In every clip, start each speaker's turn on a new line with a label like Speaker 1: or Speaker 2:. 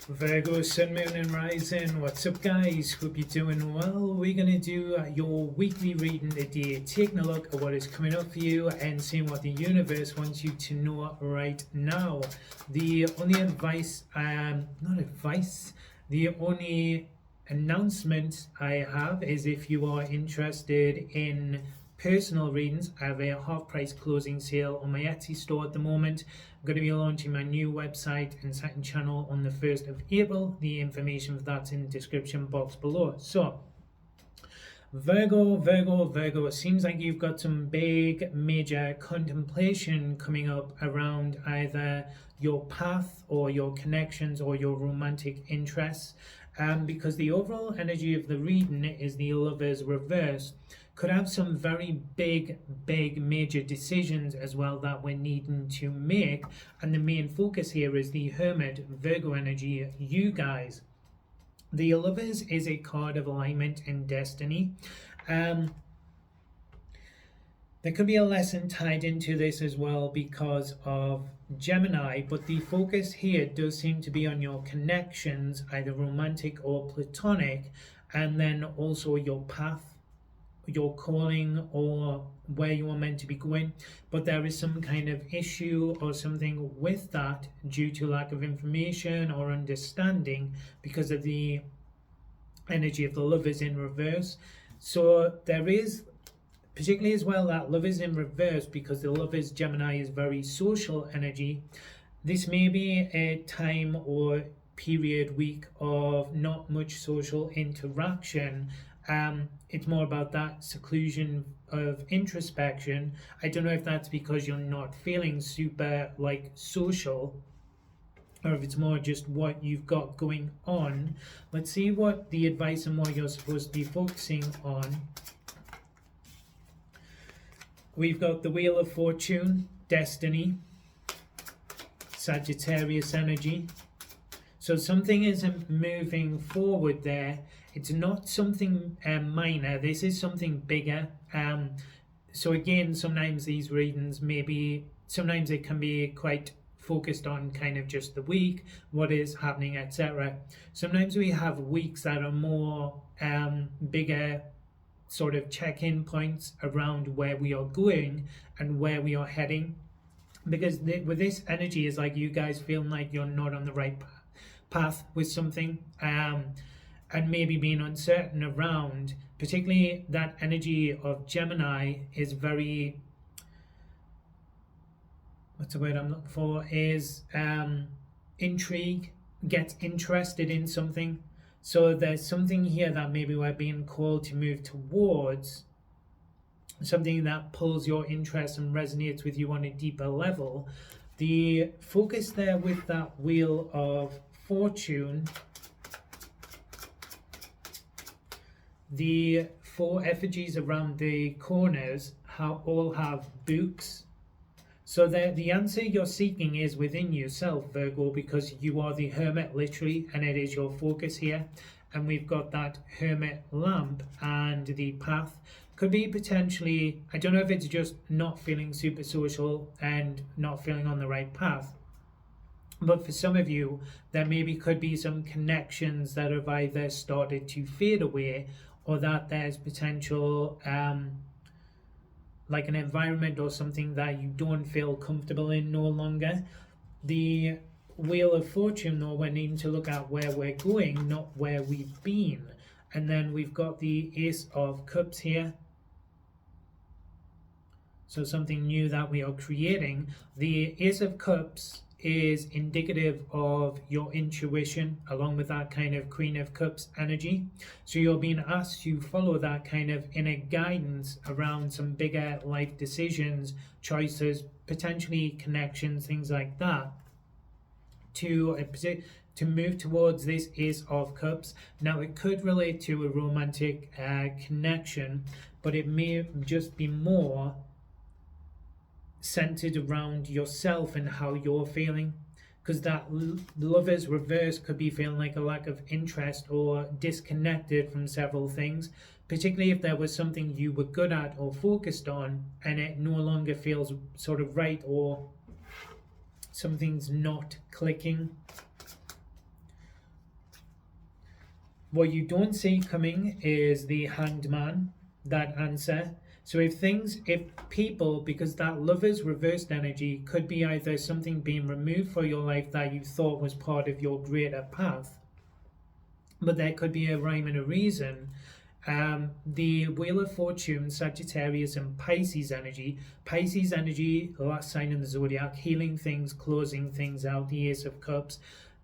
Speaker 1: Virgo, Sun, Moon and Rising. What's up guys? Hope you're doing well. We're going to do your weekly reading today, taking a look at what is coming up for you and seeing what the universe wants you to know right now. The only the only announcement I have is if you are interested in personal readings, I have a half price closing sale on my Etsy store at the moment. I'm going to be launching my new website and second channel on the 1st of April. The information for that's in the description box below. So Virgo, it seems like you've got some big major contemplation coming up around either your path or your connections or your romantic interests, because the overall energy of the reading is the Lover's reverse. Could have some very big major decisions as well that we're needing to make, and the main focus here is the Hermit, Virgo energy, you guys. The Lovers is a card of alignment and destiny. There could be a lesson tied into this as well because of Gemini, but the focus here does seem to be on your connections, either romantic or platonic, and then also your path, your calling, or where you are meant to be going. But there is some kind of issue or something with that due to lack of information or understanding because of the energy of the Lovers in reverse. So there is particularly as well that Lovers in reverse, because the Lovers Gemini is very social energy. This may be a time or period, week of not much social interaction. It's more about that seclusion of introspection. I don't know if that's because you're not feeling super like social, or if it's more just what you've got going on. Let's see what the advice and what you're supposed to be focusing on. We've got the Wheel of Fortune, Destiny, Sagittarius energy. So something is moving forward there. It's not something minor. This is something bigger. So again, sometimes these readings sometimes it can be quite focused on kind of just the week, what is happening, etc. Sometimes we have weeks that are more bigger sort of check-in points around where we are going and where we are heading, because with this energy is like you guys feeling like you're not on the right path with something, and maybe being uncertain around, particularly that energy of Gemini is very, what's the word I'm looking for, is intrigue, gets interested in something. So there's something here that maybe we're being called to move towards, something that pulls your interest and resonates with you on a deeper level. The focus there with that Wheel of Fortune, the 4 effigies around the corners all have books. So the answer you're seeking is within yourself, Virgo, because you are the Hermit literally, and it is your focus here. And we've got that Hermit lamp, and the path could be potentially, I don't know if it's just not feeling super social and not feeling on the right path, but for some of you there maybe could be some connections that have either started to fade away, or that there's potential like an environment or something that you don't feel comfortable in no longer. The Wheel of Fortune, though, we're needing to look at where we're going, not where we've been. And then we've got the Ace of Cups here. So something new that we are creating. The Ace of Cups is indicative of your intuition, along with that kind of Queen of Cups energy. So you're being asked to follow that kind of inner guidance around some bigger life decisions, choices, potentially connections, things like that, to move towards this Ace of Cups. Now it could relate to a romantic connection, but it may just be more centered around yourself and how you're feeling, because that Lover's reverse could be feeling like a lack of interest or disconnected from several things, particularly if there was something you were good at or focused on and it no longer feels sort of right, or something's not clicking. What you don't see coming is the Hanged Man, that answer. So if people, because that Lover's reversed energy could be either something being removed from your life that you thought was part of your greater path, but there could be a rhyme and a reason. The Wheel of Fortune, Sagittarius, and Pisces energy. Pisces energy, last sign in the zodiac, healing things, closing things out, the Ace of Cups.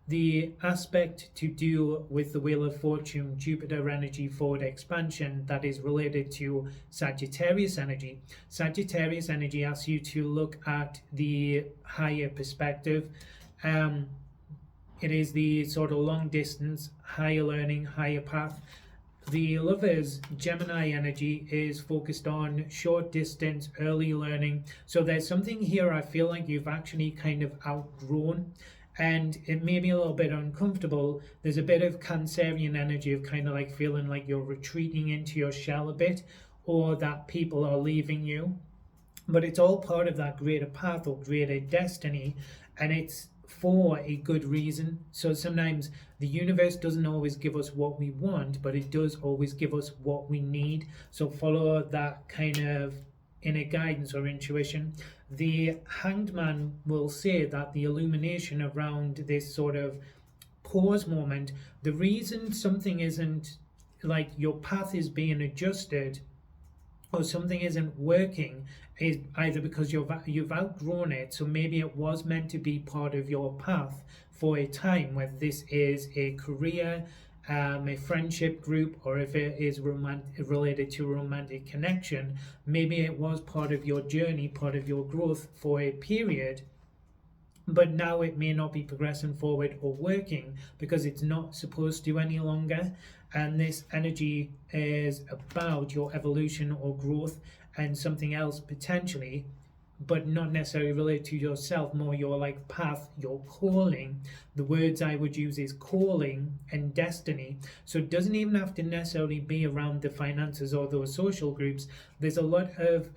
Speaker 1: The aspect to do with the Wheel of Fortune, Jupiter energy, forward expansion, that is related to Sagittarius energy. Sagittarius energy asks you to look at the higher perspective. It is the sort of long distance, higher learning, higher path. The Lovers Gemini energy is focused on short distance, early learning. So there's something here I feel like you've actually kind of outgrown, and it may be a little bit uncomfortable. There's a bit of Cancerian energy of kind of like feeling like you're retreating into your shell a bit, or that people are leaving you. But it's all part of that greater path or greater destiny, and it's for a good reason. So sometimes the universe doesn't always give us what we want, but it does always give us what we need. So follow that kind of inner guidance or intuition. The Hanged Man will say that the illumination around this sort of pause moment, the reason something isn't, like your path is being adjusted or something isn't working, is either because you've outgrown it, so maybe it was meant to be part of your path for a time, whether this is a career, a friendship group, or if it is related to a romantic connection. Maybe it was part of your journey, part of your growth for a period, but now it may not be progressing forward or working because it's not supposed to any longer. And this energy is about your evolution or growth and something else potentially, but not necessarily related to yourself, more your like path, your calling. The words I would use is calling and destiny. So it doesn't even have to necessarily be around the finances or those social groups. There's a lot of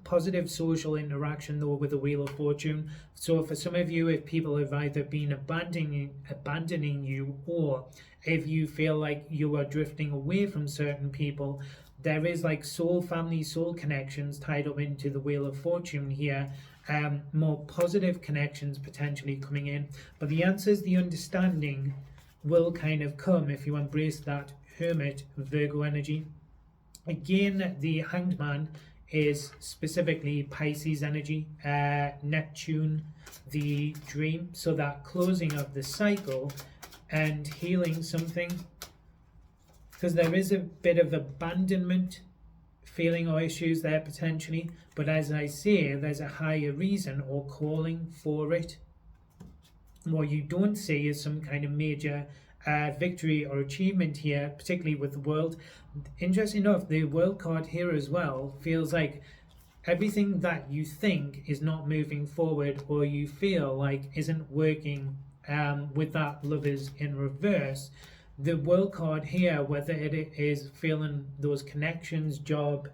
Speaker 1: positive social interaction though with the Wheel of Fortune. So for some of you, if people have either been abandoning you, or if you feel like you are drifting away from certain people, there is like soul family, soul connections tied up into the Wheel of Fortune here. More positive connections potentially coming in, but the answers, the understanding will kind of come if you embrace that Hermit Virgo energy. Again, the Hanged Man is specifically Pisces energy, Neptune, the dream. So that closing of the cycle and healing something, because there is a bit of abandonment feeling or issues there potentially, but as I say, there's a higher reason or calling for it. What you don't see is some kind of major victory or achievement here, particularly with the world. Interesting enough, the world card here as well feels like everything that you think is not moving forward or you feel like isn't working with that Lovers in reverse. The world card here, whether it is feeling those connections, job,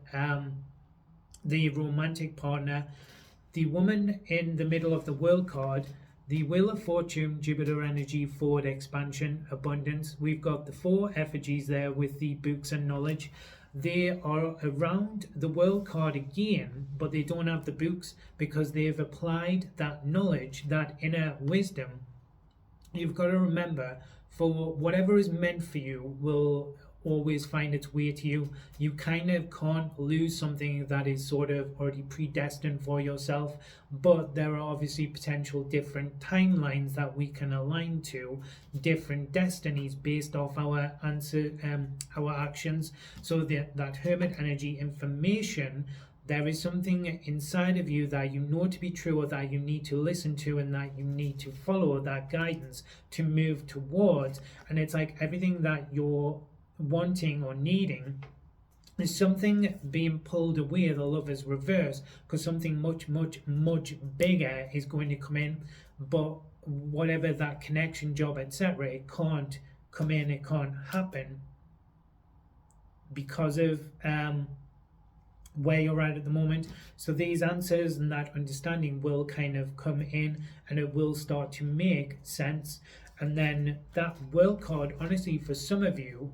Speaker 1: the romantic partner, the woman in the middle of the world card, the Wheel of Fortune, Jupiter energy, forward expansion, abundance. We've got the four effigies there with the books and knowledge. They are around the world card again, but they don't have the books because they've applied that knowledge, that inner wisdom. You've got to remember, for whatever is meant for you will always find its way to you. You kind of can't lose something that is sort of already predestined for yourself, but there are obviously potential different timelines that we can align to, different destinies based off our our actions. So that Hermit energy information, there is something inside of you that you know to be true or that you need to listen to and that you need to follow that guidance to move towards. And it's like everything that you're wanting or needing is something being pulled away, the Lover's reverse, because something much bigger is going to come in. But whatever that connection, job, etc., it can't come in, it can't happen because of where you're at the moment. So these answers and that understanding will kind of come in and it will start to make sense. And then that world card, honestly, for some of you,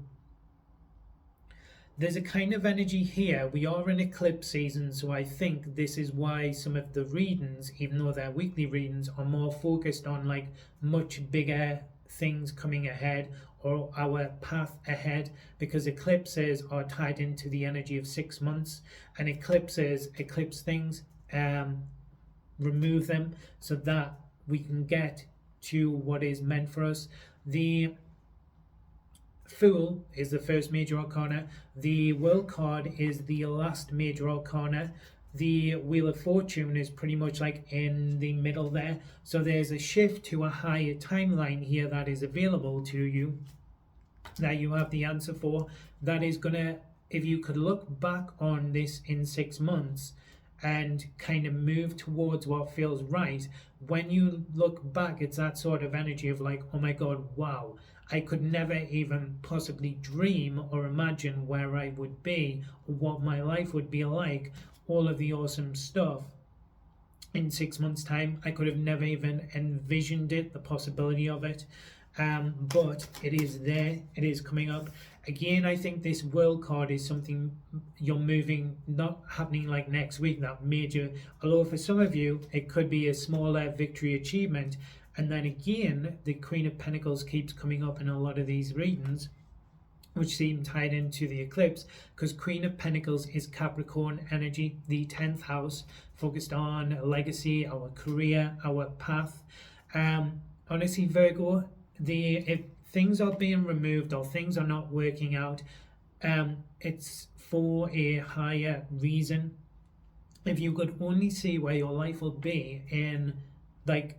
Speaker 1: there's a kind of energy here. We are in eclipse season, so I think this is why some of the readings, even though they're weekly readings, are more focused on like much bigger things coming ahead or our path ahead, because eclipses are tied into the energy of 6 months, and eclipse things, remove them so that we can get to what is meant for us. The Fool is the first major arcana. The World card is the last major arcana. The Wheel of Fortune is pretty much like in the middle there. So there's a shift to a higher timeline here that is available to you, that you have the answer for. That is gonna, if you could look back on this in 6 months and kind of move towards what feels right, when you look back, it's that sort of energy of like, oh my god, wow, I could never even possibly dream or imagine where I would be or what my life would be like. All of the awesome stuff in 6 months' time, I could have never even envisioned it, the possibility of it. But it is there, it is coming up. Again, I think this world card is something you're moving, not happening like next week, that major, although for some of you, it could be a smaller victory achievement. And then again, the Queen of Pentacles keeps coming up in a lot of these readings, which seem tied into the eclipse, because Queen of Pentacles is Capricorn energy, the 10th house, focused on legacy, our career, our path. Honestly, Virgo, if things are being removed or things are not working out, it's for a higher reason. If you could only see where your life will be in like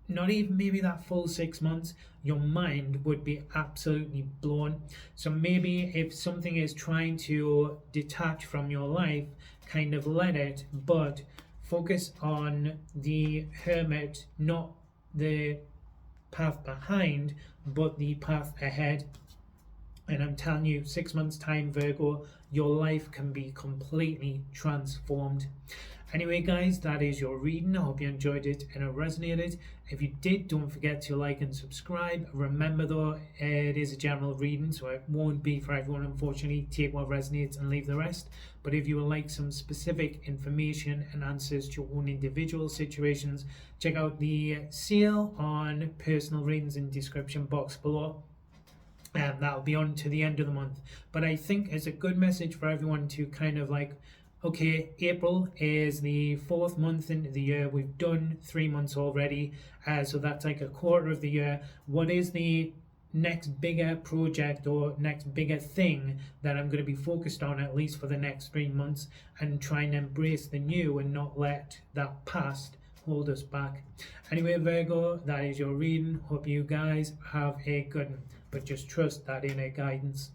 Speaker 1: not even maybe that full 6 months, your mind would be absolutely blown. So maybe if something is trying to detach from your life, kind of let it, but focus on the Hermit, not the path behind, but the path ahead. And I'm telling you, 6 months time, Virgo, your life can be completely transformed. Anyway, guys, that is your reading. I hope you enjoyed it and it resonated. If you did, don't forget to like and subscribe. Remember though, it is a general reading, so it won't be for everyone, unfortunately. Take what resonates and leave the rest. But if you would like some specific information and answers to your own individual situations, check out the sale on personal readings in the description box below. And that'll be on to the end of the month. But I think it's a good message for everyone to kind of like, okay, April is the 4th month into the year. We've done 3 months already. So that's like a quarter of the year. What is the next bigger project or next bigger thing that I'm going to be focused on, at least for the next 3 months, and try and embrace the new and not let that past hold us back. Anyway, Virgo, that is your reading. Hope you guys have a good one, but just trust that inner guidance.